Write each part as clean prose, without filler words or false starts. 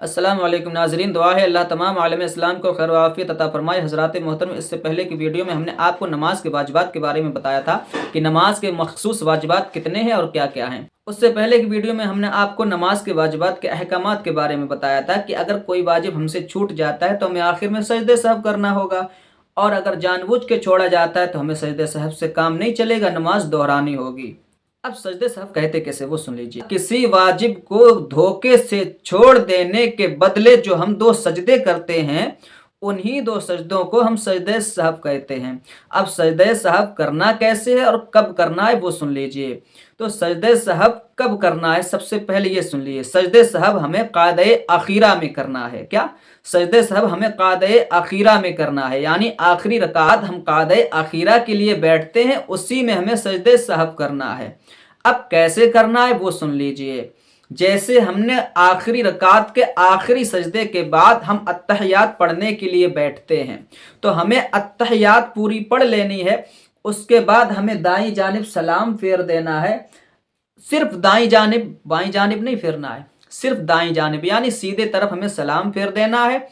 अस्सलाम वालेकुम नाज़रीन, दुआ है अल्लाह तमाम आलम इस्लाम को खैर व आफियत अता फरमाए। हज़रात मोहतरम, इससे पहले की वीडियो में हमने आपको नमाज के वाजिबात के बारे में बताया था कि नमाज के मखसूस वाजिबात कितने हैं और क्या क्या हैं। उससे पहले की वीडियो में हमने आपको नमाज के वाजिबात के अहकामात के बारे में बताया था कि अगर कोई वाजिब हमसे छूट जाता है तो हमें आखिर में सजदे सहव करना होगा, और अगर जानबूझ के छोड़ा जाता है तो हमें सजदे सहव से काम नहीं चलेगा, नमाज दोहरानी होगी। अब सजदे साहब कहते कैसे वो सुन लीजिए। किसी वाजिब को धोखे से छोड़ देने के बदले जो हम दो सजदे करते हैं, उन्हीं दो सजदों को हम सजदे साहब कहते हैं। अब सजदे साहब करना कैसे है और कब करना है वो सुन लीजिए। तो सजदे साहब कब करना है, सबसे पहले ये सुन लीजिए। सजदे साहब हमें क़ादए आखिरा में करना है। क्या? सजदे साहब हमें क़ादए आखिरा में करना है, यानी आखिरी रकात हम क़ादए आखिरा के लिए बैठते हैं, उसी में हमें सजदे साहब करना है। अब कैसे करना है वो सुन लीजिए। जैसे हमने आखिरी रकात के आखिरी सजदे के बाद हम अत्तहियात पढ़ने के लिए बैठते हैं, तो हमें अत्तहियात पूरी पढ़ लेनी है। उसके बाद हमें दाईं जानिब सलाम फेर देना है। सिर्फ दाईं जानिब, बाईं जानिब नहीं फेरना है, सिर्फ दाईं जानिब, यानी सीधे तरफ हमें सलाम फेर देना है।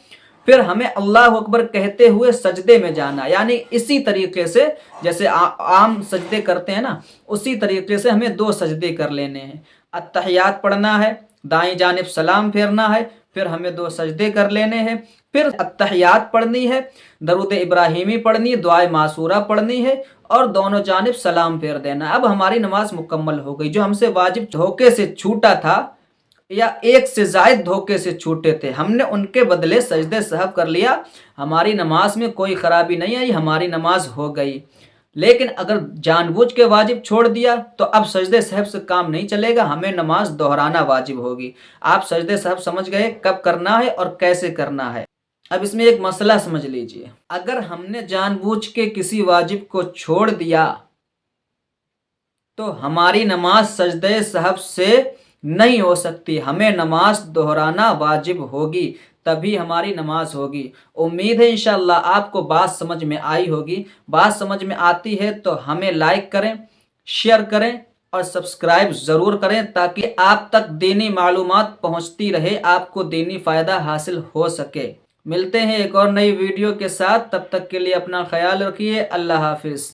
फिर हमें अल्लाह अकबर कहते हुए सजदे में जाना, यानी इसी तरीके से जैसे आम सजदे करते हैं ना, उसी तरीके से हमें दो सजदे कर लेने हैं। अत्तहियात पढ़ना है, दाईं जानिब सलाम फेरना है, फिर हमें दो सजदे कर लेने हैं। फिर अत्तहियात पढ़नी है, दरूद इब्राहिमी पढ़नी है, दुआए मासूरा पढ़नी है, और दोनों जानिब सलाम फेर देना। अब हमारी नमाज मुकम्मल हो गई। जो हमसे वाजिब धोखे से छूटा था या एक से ज़ायद धोखे से छूटे थे, हमने उनके बदले सजदे सहव कर लिया। हमारी नमाज में कोई ख़राबी नहीं आई, हमारी नमाज हो गई। लेकिन अगर जानबूझ के वाजिब छोड़ दिया तो अब सजदे सहव से काम नहीं चलेगा, हमें नमाज दोहराना वाजिब होगी। आप सजदे सहव समझ गए कब करना है और कैसे करना है। अब इसमें एक मसला समझ लीजिए। अगर हमने जानबूझ के किसी वाजिब को छोड़ दिया तो हमारी नमाज सजदे सहव से नहीं हो सकती, हमें नमाज दोहराना वाजिब होगी, तभी हमारी नमाज होगी। उम्मीद है इंशाअल्लाह आपको बात समझ में आई होगी। बात समझ में आती है तो हमें लाइक करें, शेयर करें और सब्सक्राइब ज़रूर करें, ताकि आप तक दीनी मालूमात पहुंचती रहे, आपको दीनी फ़ायदा हासिल हो सके। मिलते हैं एक और नई वीडियो के साथ, तब तक के लिए अपना ख्याल रखिए। अल्लाह हाफिज़।